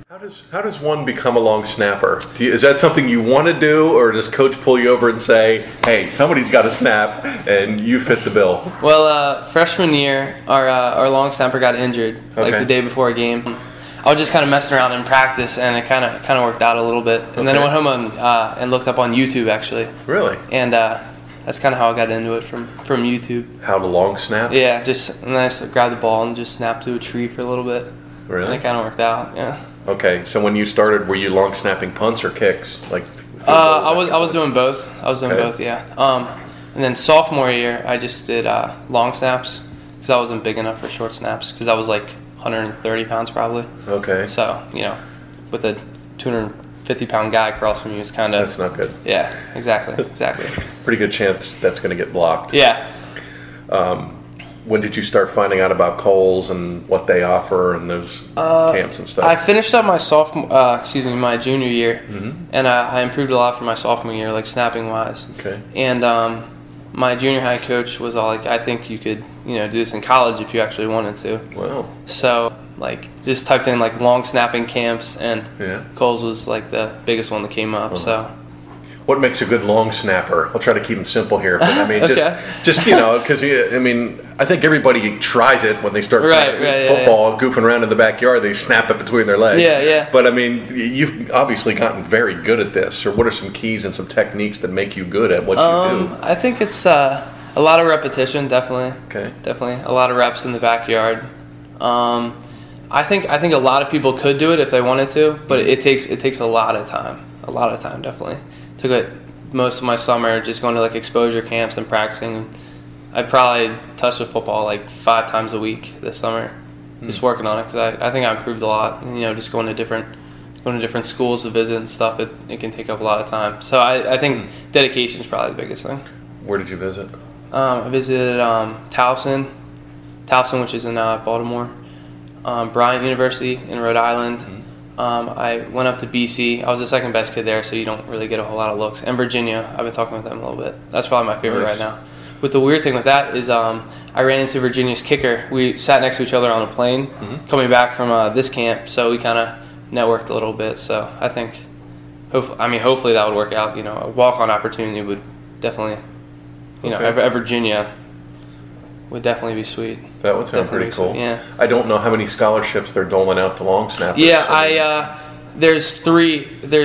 How does one become a long snapper? Is that something you want to do, or does coach pull you over and say, "Hey, somebody's got to snap, and you fit the bill"? Well, freshman year, our long snapper got injured like the day before a game. I was just kind of messing around in practice, and it kind of worked out a little bit. And then I went home and looked up on YouTube actually. Really? And that's kind of how I got into it from YouTube. How to long snap? Yeah, and then I just grabbed the ball and just snapped to a tree for a little bit. Really? And it kind of worked out. Yeah. Okay, so when you started, were you long snapping punts or kicks? Like I was doing both. Both, yeah. And then sophomore year, I just did long snaps because I wasn't big enough for short snaps because I was like 130 pounds probably. Okay. So with a 250-pound guy across from you, it's kind of that's not good. Yeah, exactly. Pretty good chance that's going to get blocked. Yeah. When did you start finding out about Coles and what they offer and those camps and stuff? I finished up my junior year, and I improved a lot from my sophomore year, like snapping wise. Okay. And my junior high coach was all like, "I think you could, do this in college if you actually wanted to." Wow. So just typed in like long snapping camps, and Coles was like the biggest one that came up. So. What makes a good long snapper? I'll try to keep them simple here, but I mean, just because I think everybody tries it when they start playing football, goofing around in the backyard. They snap it between their legs. Yeah. But I mean, you've obviously gotten very good at this. Or what are some keys and some techniques that make you good at what you do? I think it's a lot of repetition, definitely. Okay. Definitely a lot of reps in the backyard. I think a lot of people could do it if they wanted to, but it takes a lot of time. A lot of time, definitely. Took it most of my summer just going to like exposure camps and practicing. I probably touched the football like 5 times a week this summer, just working on it because I think I improved a lot. And, just going to different schools to visit and stuff. It can take up a lot of time. So I think dedication is probably the biggest thing. Where did you visit? I visited Towson, which is in Baltimore. Bryant University in Rhode Island. I went up to BC. I was the second best kid there, so you don't really get a whole lot of looks. And Virginia, I've been talking with them a little bit. That's probably my favorite right now. But the weird thing with that is I ran into Virginia's kicker. We sat next to each other on a plane coming back from this camp, so we kind of networked a little bit. So I think, hopefully that would work out. A walk-on opportunity would definitely, at Virginia would definitely be sweet. That would sound pretty cool. Sweet, yeah. I don't know how many scholarships they're doling out to long snappers. Yeah, there's 3. There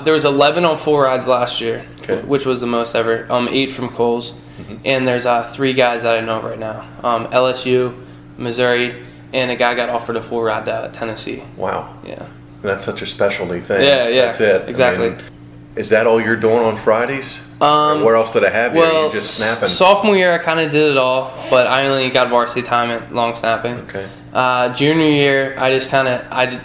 was 11 on full rides last year, which was the most ever. 8 from Coles, and there's 3 guys that I know right now. LSU, Missouri, and a guy got offered a full ride to Tennessee. Wow. Yeah. That's such a specialty thing. Yeah. That's it. Exactly. Is that all you're doing on Fridays? Or where else did I have you? Are you just snapping? Sophomore year I kind of did it all, but I only got varsity time at long snapping. Okay. Junior year I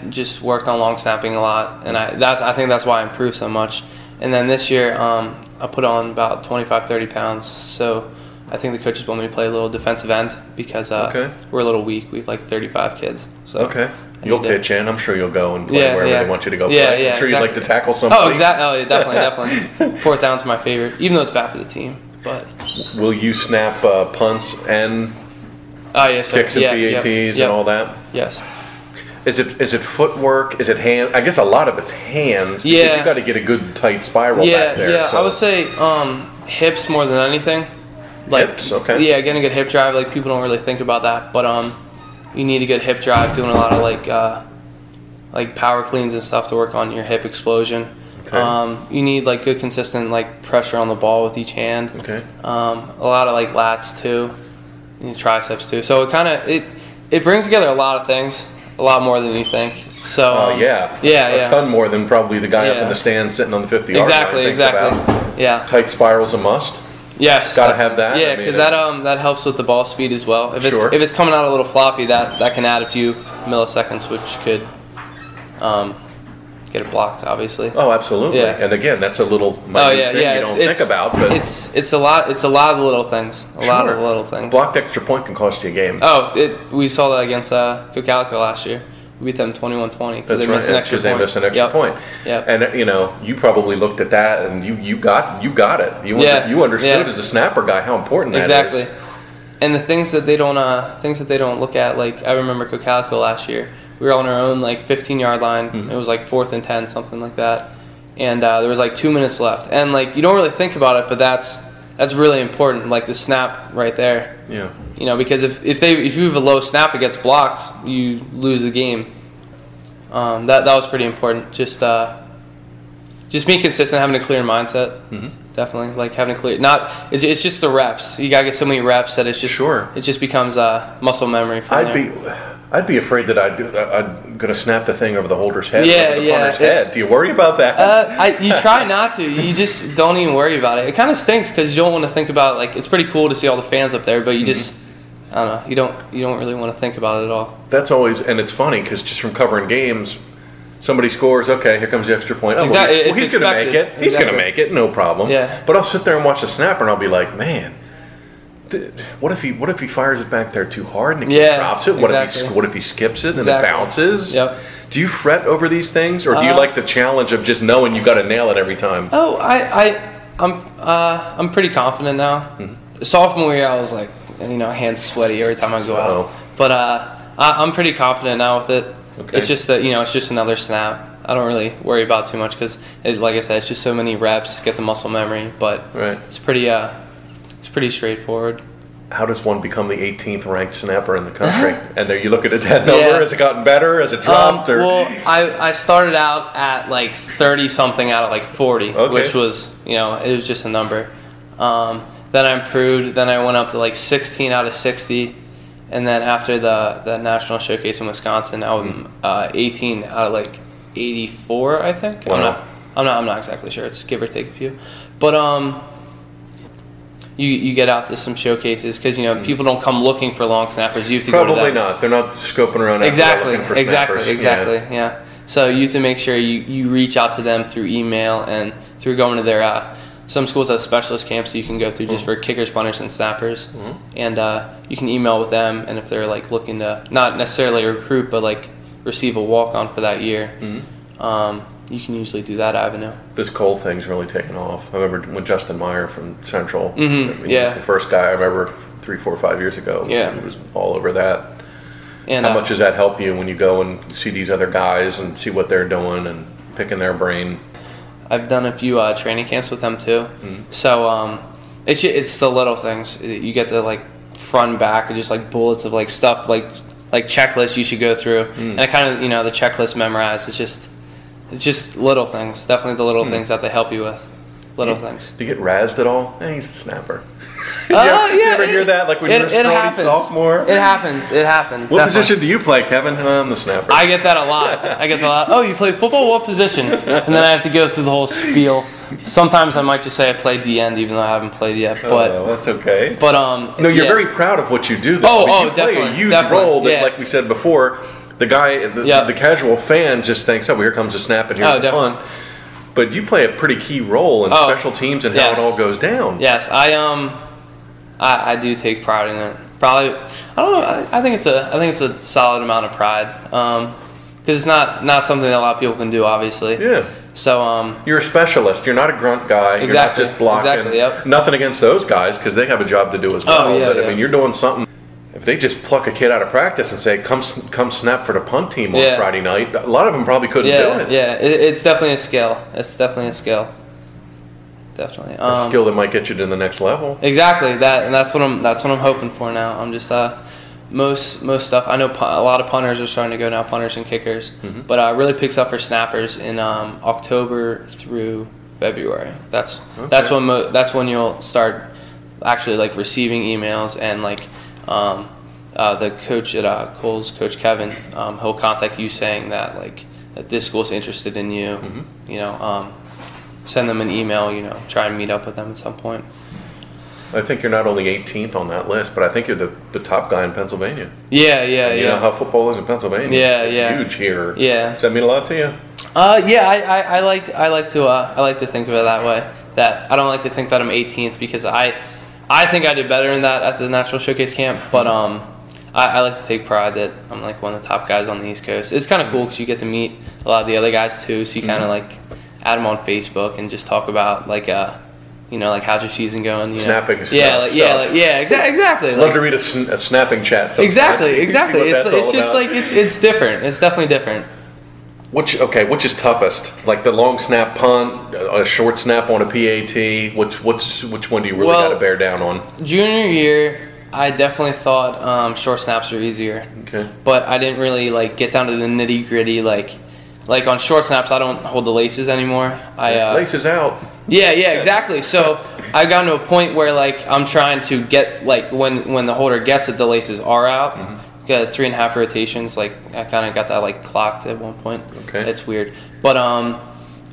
just worked on long snapping a lot, and I think that's why I improved so much. And then this year I put on about 25-30 pounds, so I think the coaches want me to play a little defensive end because we're a little weak. We have like 35 kids. So you'll pitch in. I'm sure you'll go and play wherever they want you to go play. Yeah, I'm sure you'd like to tackle somebody. Oh, exactly. Oh, yeah, definitely. 4th down's my favorite, even though it's bad for the team. But will you snap punts and kicks and PATs and all that? Yes. Is it footwork? Is it hand? I guess a lot of it's hands. Because you've got to get a good tight spiral back there. Yeah. So. I would say hips more than anything. Hips, okay. Yeah, getting a good hip drive. Like people don't really think about that, but you need a good hip drive. Doing a lot of like power cleans and stuff to work on your hip explosion. Okay. You need like good consistent like pressure on the ball with each hand. Okay. A lot of like lats too, and triceps too. So it brings together a lot of things, a lot more than you think. So a ton more than probably the guy up in the stand sitting on the 50-yard line. Exactly. Yeah. Tight spiral's a must. Yes, got to have that. Yeah, because that helps with the ball speed as well. If it's coming out a little floppy, that can add a few milliseconds, which could get it blocked, obviously. Oh, absolutely. Yeah. And again, that's a little minute thing you don't think about, but it's a lot. It's a lot of the little things. A lot of the little things. A blocked extra point can cost you a game. Oh, we saw that against Cocalico last year. We beat them 21-20 because they missed an extra point. They missed an extra point. Yep. And you probably looked at that and you got it. You understood as a snapper guy how important that is. And the things that they don't look at, like I remember Cocalico last year, we were on our own like 15-yard line. Mm-hmm. It was like 4th and 10, something like that, and there was like 2 minutes left. And like you don't really think about it, but that's really important. Like the snap right there. Yeah. You know, because if you have a low snap, it gets blocked, you lose the game. That was pretty important. Just being consistent, having a clear mindset. Mm-hmm. Definitely, like having a clear. It's just the reps. You gotta get so many reps that it's just it just becomes muscle memory. I'd be afraid that I'm gonna snap the thing over the holder's head. Yeah, over the punter's head. Do you worry about that? You try not to. You just don't even worry about it. It kind of stinks because you don't want to think about like it's pretty cool to see all the fans up there, but you just I don't know. You don't really want to think about it at all. That's always, and it's funny because just from covering games. Somebody scores, okay, here comes the extra point. Oh, exactly. He's going to make it. He's going to make it, no problem. Yeah. But I'll sit there and watch the snapper, and I'll be like, man, what if he fires it back there too hard and he drops it? What if he skips it and it bounces? Yep. Do you fret over these things, or do you like the challenge of just knowing you got to nail it every time? Oh, I'm pretty confident now. Mm-hmm. Sophomore year, I was like, hands sweaty every time I go out. But I'm pretty confident now with it. Okay. It's just that it's just another snap. I don't really worry about too much because, like I said, it's just so many reps, get the muscle memory. But it's pretty straightforward. How does one become the 18th ranked snapper in the country? And there you look at that number. Has it gotten better? Has it dropped? Well, I started out at like 30 something out of like 40, which was it was just a number. Then I improved. Then I went up to like 16 out of 60. And then after the national showcase in Wisconsin, I'm 18 out of like 84, I think. Wow. I'm not exactly sure. It's give or take a few, but you get out to some showcases because people don't come looking for long snappers. You have to probably go to them. Not. They're not scoping around. Exactly. Looking for snappers. Yeah. So you have to make sure you reach out to them through email and through going to their. Some schools have specialist camps that you can go through just for kickers, punters, and snappers. Mm-hmm. And you can email with them, and if they're like looking to not necessarily recruit, but like receive a walk-on for that year, you can usually do that avenue. This cold thing's really taken off. I remember when Justin Meyer from Central, he was the first guy I remember 3, 4, 5 years ago. Yeah. He was all over that. And how much does that help you when you go and see these other guys and see what they're doing and picking their brain? I've done a few training camps with them too. Mm-hmm. So it's the little things. You get the like front and back, or just like bullets of like stuff like checklists you should go through, and I kind of the checklist memorized. It's just little things. Definitely the little things that they help you with. Little things. Do you get razzed at all? He's the snapper. You ever hear that? Like when you were a sophomore? It happens. What definitely. Position do you play, Kevin? I'm the snapper. I get that a lot. Oh, you play football? What position? And then I have to go through the whole spiel. Sometimes I might just say I played the end, even though I haven't played yet. But that's okay. But no, you're very proud of what you do. Though. You definitely. Play a huge role that, like we said before, the guy, the casual fan just thinks, "Oh, here comes a snap and here's the punt." But you play a pretty key role in special teams and how it all goes down. Yes, I do take pride in it. Probably, I don't know. I think it's a solid amount of pride because it's not something that a lot of people can do. Obviously. Yeah. So you're a specialist. You're not a grunt guy. Exactly. You're not just blocking. Exactly. Yep. Nothing against those guys because they have a job to do as well. Oh, yeah, but I mean, you're doing something. If they just pluck a kid out of practice and say, "Come snap for the punt team on Friday night," a lot of them probably couldn't do it. Yeah, it's definitely a skill. Definitely. A skill that might get you to the next level. Exactly that's what I'm hoping for now. I'm just most stuff. I know a lot of punters are starting to go now, punters and kickers, but it really picks up for snappers in October through February. That's when you'll start actually like receiving emails and like. The coach at Cole's, Coach Kevin, he'll contact you saying that like that this school's interested in you. Send them an email. Try and meet up with them at some point. I think you're not only 18th on that list, but I think you're the top guy in Pennsylvania. Yeah. You know how football is in Pennsylvania. It's huge here. Yeah. Does that mean a lot to you? I like to think of it that way. That I don't like to think that I'm 18th because I think I did better in that at the National Showcase Camp, but I like to take pride that I'm like one of the top guys on the East Coast. It's kind of cool because you get to meet a lot of the other guys too, so you kind of like add them on Facebook and just talk about like like how's your season going? Snapping stuff. Exactly. Love to read a snapping chat sometimes. Exactly. It's just like it's different. It's definitely different. Which is toughest? Like the long snap punt, a short snap on a PAT. Which one do you really got to bear down on? Junior year, I definitely thought short snaps were easier. Okay. But I didn't really get down to the nitty gritty. Like on short snaps, I don't hold the laces anymore. Laces out. Yeah, exactly. So I got to a point where I'm trying to get when the holder gets it, the laces are out. Mm-hmm. Got 3.5 rotations. I kind of got that clocked at one point. Okay. It's weird, but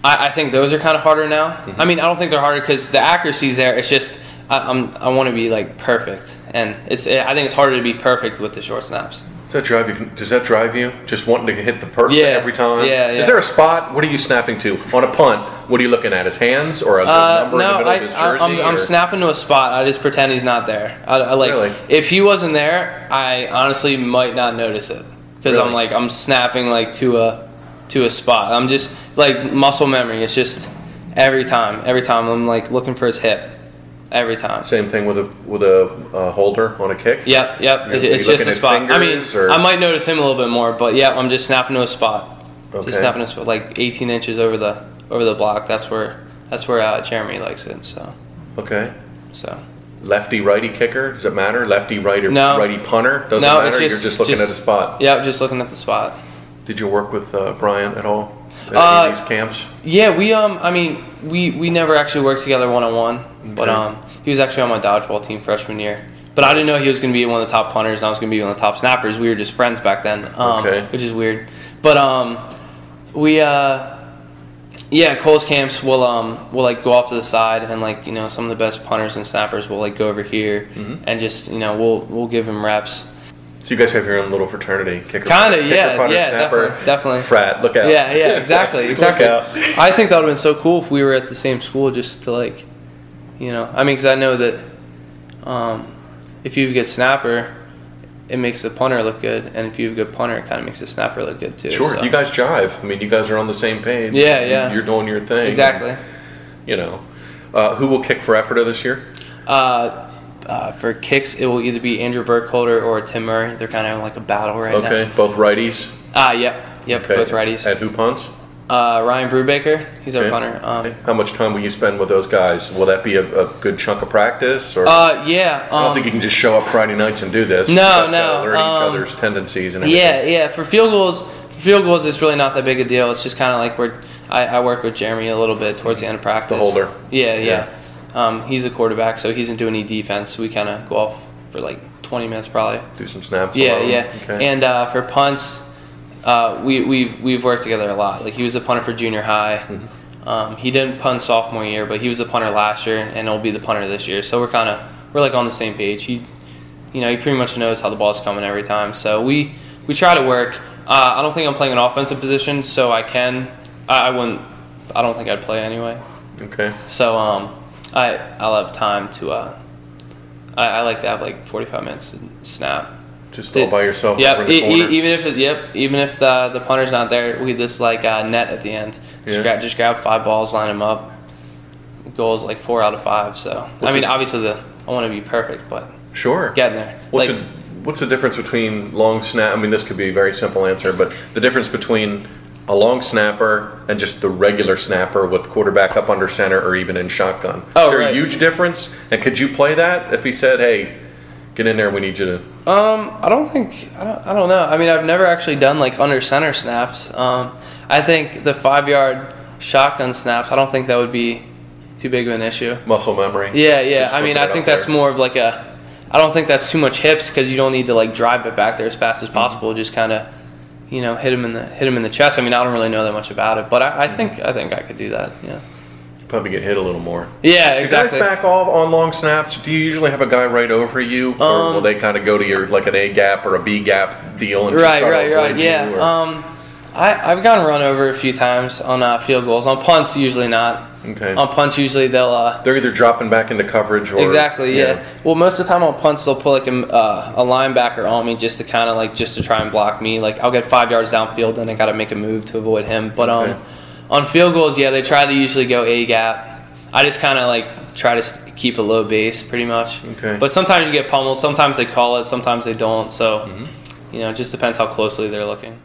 I think those are kind of harder now. Mm-hmm. I mean, I don't think they're harder because the accuracy's there. It's just I want to be perfect, and I think it's harder to be perfect with the short snaps. Does that drive you? Just wanting to hit the perfect every time? Yeah. Is there a spot? What are you snapping to on a punt? What are you looking at? His hands or a number in the middle of his jersey? I'm snapping to a spot. I just pretend he's not there. Really? If he wasn't there, I honestly might not notice it because really? I'm snapping to a spot. I'm just muscle memory. It's just every time I'm looking for his hip. Every time. Same thing with a holder on a kick? Yep. It's just a spot. I mean, I might notice him a little bit more, but I'm just snapping to a spot. Okay. Just snapping to a spot, 18 inches over the block. That's where Jeremy likes it. So. Okay. So. Lefty righty kicker? Does it matter? Lefty righty righty punter? Doesn't matter. You're just looking at a spot. Yeah, just looking at the spot. Did you work with Brian at all at these camps? Yeah, we never actually worked together one-on-one. Okay. But he was actually on my dodgeball team freshman year. But I didn't know he was going to be one of the top punters and I was going to be one of the top snappers. We were just friends back then, which is weird. But Cole's camps will go off to the side and some of the best punters and snappers will go over here and just we'll give him reps. So you guys have your own little fraternity, kicker, kind of, punter, snapper, definitely. Frat, look out. Yeah, exactly. Look out. I think that would have been so cool if we were at the same school, just to because I know that if you have a good snapper, it makes the punter look good, and if you have a good punter, it kind of makes the snapper look good too. Sure, so. You guys jive. I mean, you guys are on the same page. Yeah. You're doing your thing. Exactly. And, who will kick for Ephrata this year? For kicks, it will either be Andrew Burkholder or Tim Murray. They're kind of a battle right now. Okay, both righties? Yep, okay. Both righties. And who punts? Ryan Brubaker. He's our punter. How much time will you spend with those guys? Will that be a good chunk of practice? Or yeah. I don't think you can just show up Friday nights and do this. No. Learn each other's tendencies and everything. Yeah. For field goals, it's really not that big a deal. It's just kind of where I work with Jeremy a little bit towards the end of practice. The holder. Yeah. He's the quarterback, so he doesn't do any defense. So we kind of go off for 20 minutes probably. Do some snaps. Yeah. Okay. And for punts, we've worked together a lot. He was the punter for junior high. Mm-hmm. He didn't punt sophomore year, but he was the punter last year, and he'll be the punter this year. So we're on the same page. He pretty much knows how the ball's coming every time. So we try to work. I don't think I'm playing an offensive position, so I can. I wouldn't. I don't think I'd play anyway. Okay. So I'll have time to. I like to have 45 minutes to snap. Just all by yourself. Yep. Even if the punter's not there, we just net at the end. Just grab 5 balls, line them up. Goals 4 out of 5. So obviously I want to be perfect, but sure, getting there. What's the difference between long snap? I mean, this could be a very simple answer, but the difference between a long snapper and just the regular snapper with quarterback up under center or even in shotgun. Is there a huge difference? And could you play that if he said, "Hey, get in there, we need you to"? I don't know. I mean, I've never actually done under center snaps. I think the 5-yard shotgun snaps, I don't think that would be too big of an issue. Muscle memory. Yeah. I mean, I think that's more of I don't think that's too much hips because you don't need to drive it back there as fast as possible. Mm-hmm. Just kind of, hit him in the chest. I mean, I don't really know that much about it, but I think I could do that. Yeah. Probably get hit a little more. Yeah, exactly. Do guys back off on long snaps? Do you usually have a guy right over you, or will they kind of go to your an A gap or a B gap deal and right? Yeah. I've gotten run over a few times on field goals. On punts, usually not. Okay. On punts, usually they're either dropping back into coverage or exactly. Yeah. Well, most of the time on punts, they'll put a linebacker on me just to kind of just to try and block me. I'll get 5 yards downfield and I got to make a move to avoid him. But on field goals, they try to usually go A gap. I just kind of like try to keep a low base pretty much. Okay. But sometimes you get pummeled. Sometimes they call it. Sometimes they don't. So, it just depends how closely they're looking.